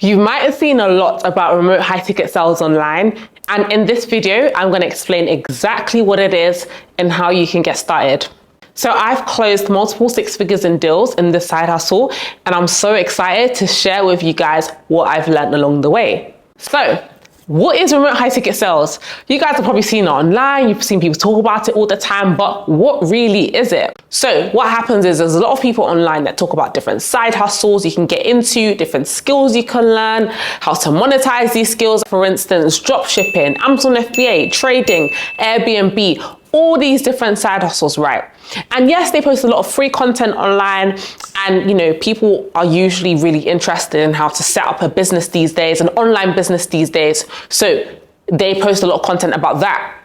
You might have seen a lot about remote high ticket sales online, and in this video, I'm going to explain exactly what it is and how you can get started. So I've closed multiple six figures in deals in this side hustle, and I'm so excited to share with you guys what I've learned along the way. So what is remote high ticket sales? You guys have probably seen it online, you've seen people talk about it all the time, but what really is it? So what happens is there's a lot of people online that talk about different side hustles you can get into, different skills you can learn, how to monetize these skills. For instance, drop shipping, Amazon FBA, trading, Airbnb, all these different side hustles, right? And yes, they post a lot of free content online, and people are usually really interested in how to set up a business these days, an online business these days. So they post a lot of content about that.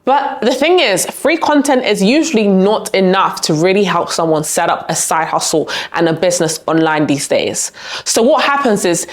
But the thing is, free content is usually not enough to really help someone set up a side hustle and a business online these days. So what happens is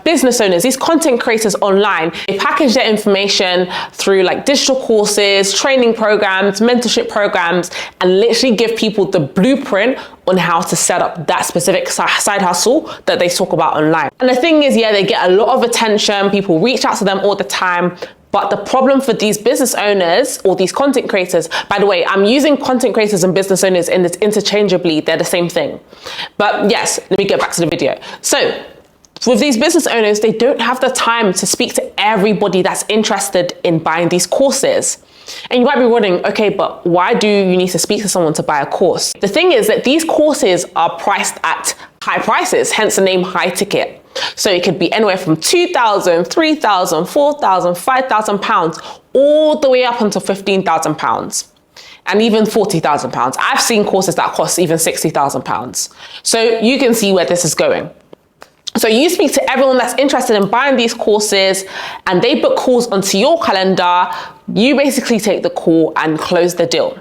business owners, these content creators online, they package their information through like digital courses, training programs, mentorship programs, and literally give people the blueprint on how to set up that specific side hustle that they talk about online. And the thing is, yeah, they get a lot of attention. People reach out to them all the time. But the problem for these business owners or these content creators, by the way, I'm using content creators and business owners in this interchangeably, they're the same thing. But yes, let me get back to the video. So with these business owners, they don't have the time to speak to everybody that's interested in buying these courses. And you might be wondering, okay, but why do you need to speak to someone to buy a course? The thing is that these courses are priced at high prices, hence the name high ticket. So it could be anywhere from £2,000, £3,000, £4,000, £5,000, all the way up until £15,000 and even £40,000. I've seen courses that cost even £60,000. So you can see where this is going. So you speak to everyone that's interested in buying these courses and they book calls onto your calendar. You basically take the call and close the deal.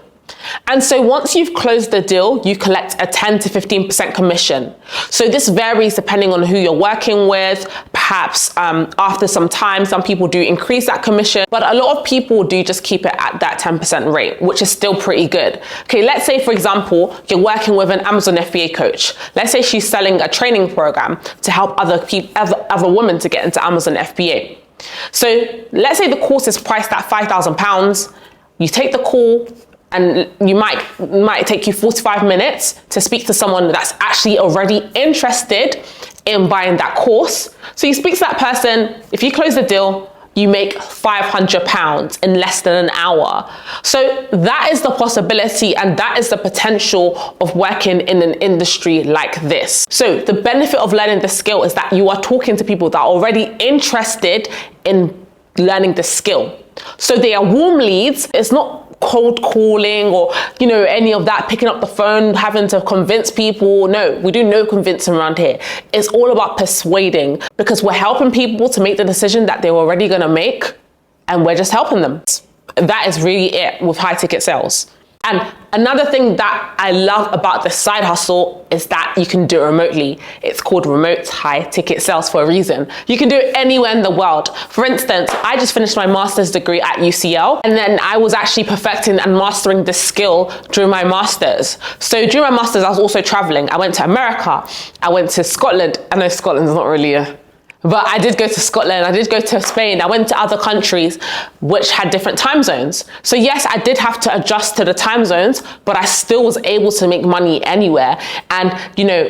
And so once you've closed the deal, you collect a 10 to 15% commission. So this varies depending on who you're working with. Perhaps after some time, some people do increase that commission, but a lot of people do just keep it at that 10% rate, which is still pretty good. Okay, let's say, for example, you're working with an Amazon FBA coach. Let's say she's selling a training program to help other women to get into Amazon FBA. So let's say the course is priced at £5,000. You take the call, and you might take you 45 minutes to speak to someone that's actually already interested in buying that course. So you speak to that person. If you close the deal, you make £500 in less than an hour. So that is the possibility and that is the potential of working in an industry like this. So the benefit of learning the skill is that you are talking to people that are already interested in learning the skill. So they are warm leads. It's not cold calling or any of that, picking up the phone, having to convince people. No, we do no convincing around here. It's all about persuading, because we're helping people to make the decision that they were already going to make, and we're just helping them. That is really it with high ticket sales. And another thing that I love about the side hustle is that you can do it remotely. It's called remote high ticket sales for a reason. You can do it anywhere in the world. For instance, I just finished my master's degree at UCL, and then I was actually perfecting and mastering this skill during my master's. So during my master's, I was also traveling. I went to America. I went to Scotland. I know Scotland's not really but I did go to Scotland, I did go to Spain, I went to other countries which had different time zones. So yes, I did have to adjust to the time zones, but I still was able to make money anywhere. And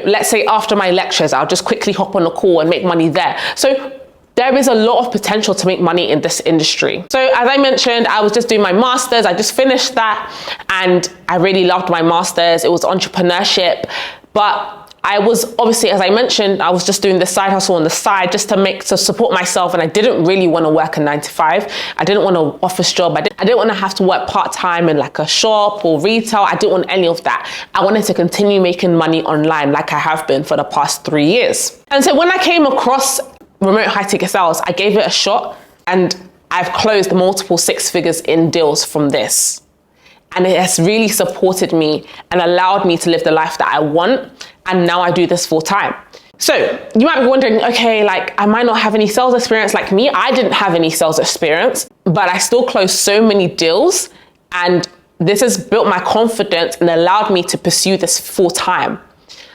let's say after my lectures, I'll just quickly hop on a call and make money there. So there is a lot of potential to make money in this industry. So as I mentioned, I was just doing my master's, I just finished that, and I really loved my master's. It was entrepreneurship, but I was obviously, as I mentioned, I was just doing the side hustle on the side just to support myself, and I didn't really want to work a 9 to 5. I didn't want an office job. I didn't want to have to work part-time in like a shop or retail. I didn't want any of that. I wanted to continue making money online like I have been for the past 3 years. And so when I came across remote high ticket sales, I gave it a shot, and I've closed multiple six figures in deals from this. And it has really supported me and allowed me to live the life that I want. And now I do this full time. So you might be wondering, okay, like I might not have any sales experience like me. I didn't have any sales experience, but I still closed so many deals. And this has built my confidence and allowed me to pursue this full time.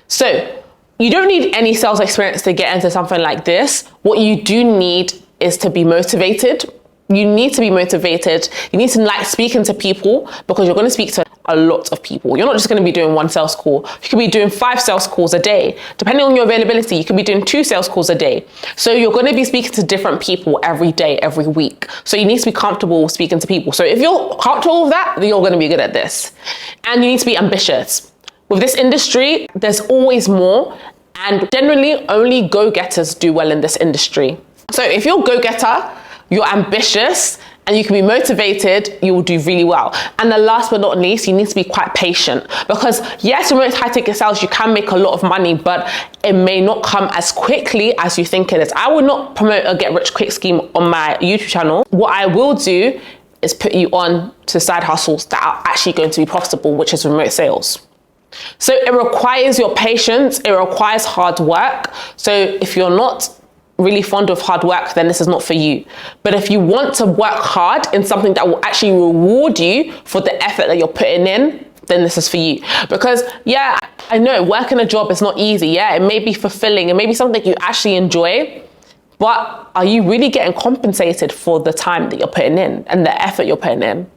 So you don't need any sales experience to get into something like this. What you do need is to be motivated. You need to be motivated. You need to like speaking to people, because you're going to speak to a lot of people. You're not just going to be doing one sales call. You could be doing 5 sales calls a day. Depending on your availability, you could be doing 2 sales calls a day. So you're going to be speaking to different people every day, every week. So you need to be comfortable speaking to people. So if you're comfortable with that, then you're going to be good at this. And you need to be ambitious. With this industry, there's always more. And generally, only go-getters do well in this industry. So if you're a go-getter, you're ambitious, and you can be motivated, you will do really well. And the last but not least, you need to be quite patient, because yes, remote high ticket sales, you can make a lot of money, but it may not come as quickly as you think it is. I will not promote a get rich quick scheme on my YouTube channel. What I will do is put you on to side hustles that are actually going to be profitable, which is remote sales. So it requires your patience, it requires hard work. So if you're not really fond of hard work, then this is not for you. But if you want to work hard in something that will actually reward you for the effort that you're putting in, then this is for you. Because yeah, I know working a job is not easy. Yeah, it may be fulfilling, it may be something you actually enjoy, but are you really getting compensated for the time that you're putting in and the effort you're putting in?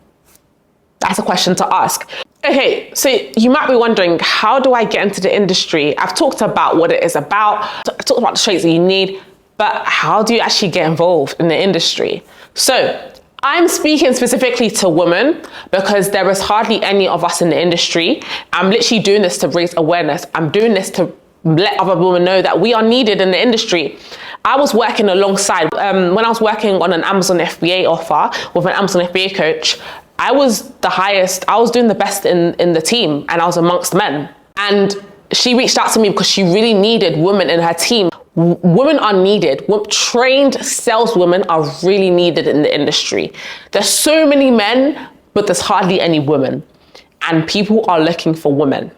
That's a question to ask. Okay, so you might be wondering, how do I get into the industry? I've talked about what it is about, I've talked about the traits that you need, but how do you actually get involved in the industry? So I'm speaking specifically to women, because there is hardly any of us in the industry. I'm literally doing this to raise awareness. I'm doing this to let other women know that we are needed in the industry. I was working alongside, when I was working on an Amazon FBA offer with an Amazon FBA coach, I was the highest, I was doing the best in the team, and I was amongst men. And she reached out to me because she really needed women in her team. Women are needed. Trained saleswomen are really needed in the industry. There's so many men, but there's hardly any women. And people are looking for women.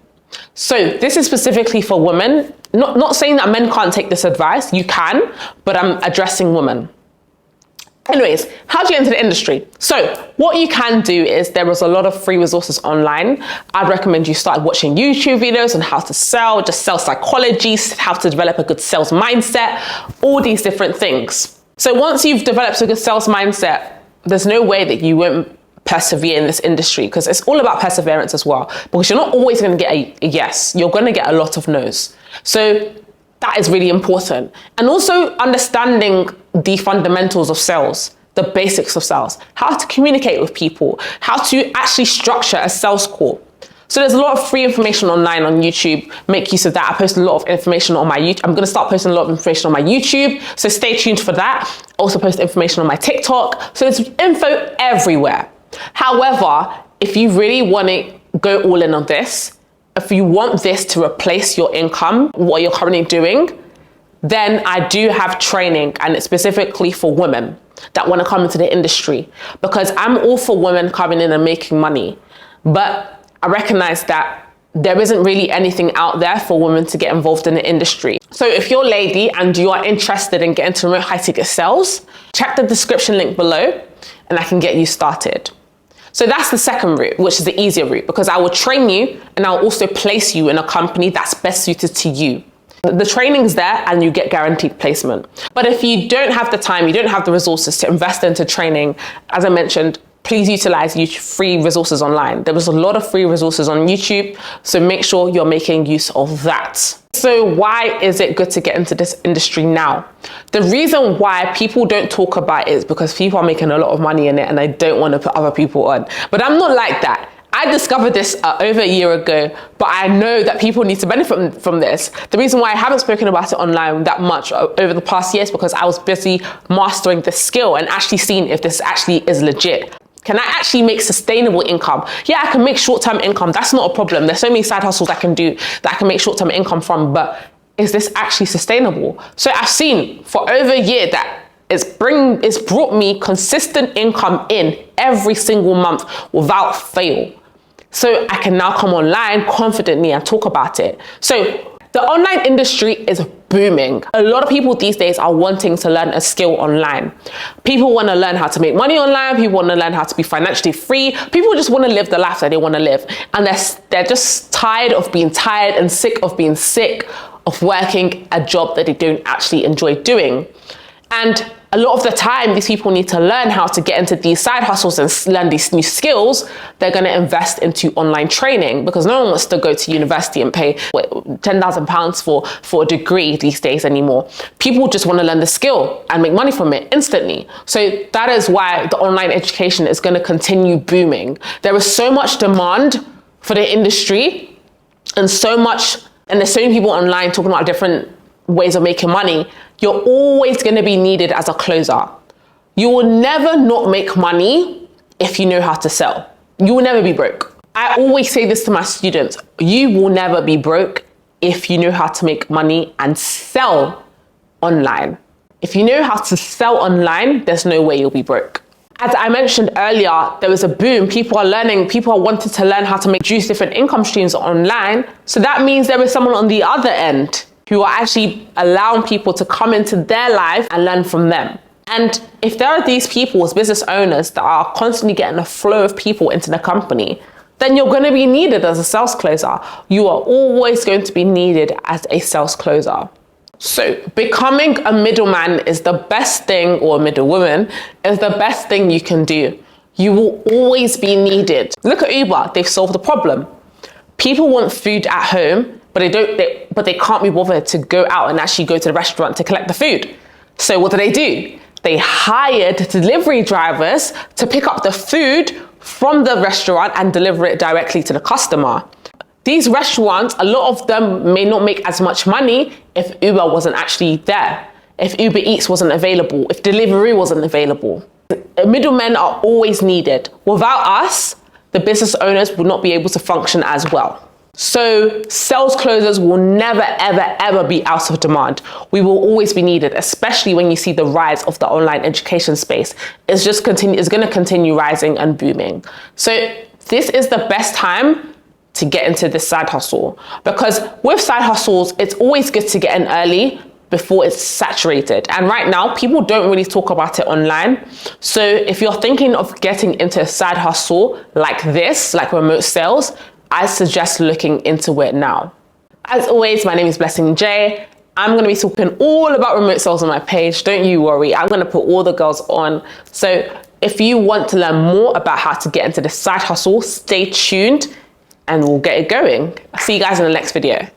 So this is specifically for women. Not saying that men can't take this advice. You can, but I'm addressing women. Anyways, how do you enter the industry? So what you can do is, there is a lot of free resources online. I'd recommend you start watching YouTube videos on how to sell, just sales psychology, how to develop a good sales mindset, all these different things. So once you've developed a good sales mindset, there's no way that you won't persevere in this industry, because it's all about perseverance as well, because you're not always going to get a yes, you're going to get a lot of no's. So that is really important. And also understanding the fundamentals of sales, the basics of sales, how to communicate with people, how to actually structure a sales call. So there's a lot of free information online on YouTube. Make use of that. I post a lot of information on my YouTube. I'm going to start posting a lot of information on my YouTube, so stay tuned for that. Also post information on my TikTok. So there's info everywhere. However, if you really want to go all in on this, if you want this to replace your income, what you're currently doing, then I do have training, and it's specifically for women that want to come into the industry, because I'm all for women coming in and making money. But I recognize that there isn't really anything out there for women to get involved in the industry. So if you're a lady and you are interested in getting into remote high ticket sales, check the description link below and I can get you started. So that's the second route, which is the easier route, because I will train you and I'll also place you in a company that's best suited to you. The training's there and you get guaranteed placement. But if you don't have the time, you don't have the resources to invest into training, as I mentioned, please utilize free resources online. There was a lot of free resources on YouTube, so make sure you're making use of that. So why is it good to get into this industry now? The reason why people don't talk about it is because people are making a lot of money in it and they don't want to put other people on. But I'm not like that. I discovered this over a year ago, but I know that people need to benefit from this. The reason why I haven't spoken about it online that much over the past years is because I was busy mastering the skill and actually seeing if this actually is legit. Can I actually make sustainable income? Yeah, I can make short-term income. That's not a problem. There's so many side hustles I can do that I can make short-term income from, but is this actually sustainable? So I've seen for over a year that it's brought me consistent income in every single month without fail. So I can now come online confidently and talk about it. So the online industry is booming. A lot of people these days are wanting to learn a skill online. People want to learn how to make money online. People want to learn how to be financially free. People just want to live the life that they want to live. And they're just tired of being tired and sick of being sick of working a job that they don't actually enjoy doing. And a lot of the time, these people need to learn how to get into these side hustles and learn these new skills. They're going to invest into online training, because no one wants to go to university and pay £10,000 for a degree these days anymore. People just want to learn the skill and make money from it instantly. So that is why the online education is going to continue booming. There is so much demand for the industry, and there's so many people online talking about different ways of making money. You're always going to be needed as a closer. You will never not make money if you know how to sell. You will never be broke. I always say this to my students: you will never be broke if you know how to make money and sell online. If you know how to sell online, there's no way you'll be broke. As I mentioned earlier, there was a boom. People are wanting to learn how to use different income streams online. So that means there is someone on the other end who are actually allowing people to come into their life and learn from them. And if there are these people as business owners that are constantly getting a flow of people into the company, then you're going to be needed as a sales closer. You are always going to be needed as a sales closer. So becoming a middleman is the best thing, or a middlewoman is the best thing you can do. You will always be needed. Look at Uber, they've solved the problem. People want food at home, but they can't be bothered to go out and actually go to the restaurant to collect the food. So what do? They hired delivery drivers to pick up the food from the restaurant and deliver it directly to the customer. These restaurants, a lot of them may not make as much money if Uber wasn't actually there, if Uber Eats wasn't available, if delivery wasn't available. Middlemen are always needed. Without us, the business owners will not be able to function as well. So sales closers will never, ever, ever be out of demand. We will always be needed, especially when you see the rise of the online education space. It's going to continue rising and booming. So this is the best time to get into this side hustle, because with side hustles, it's always good to get in early before it's saturated. And right now, people don't really talk about it online. So if you're thinking of getting into a side hustle like this, like remote sales, I suggest looking into it now. As always, my name is Blessing J. I'm going to be talking all about remote sales on my page. Don't you worry. I'm going to put all the girls on. So if you want to learn more about how to get into the side hustle, stay tuned and we'll get it going. I'll see you guys in the next video.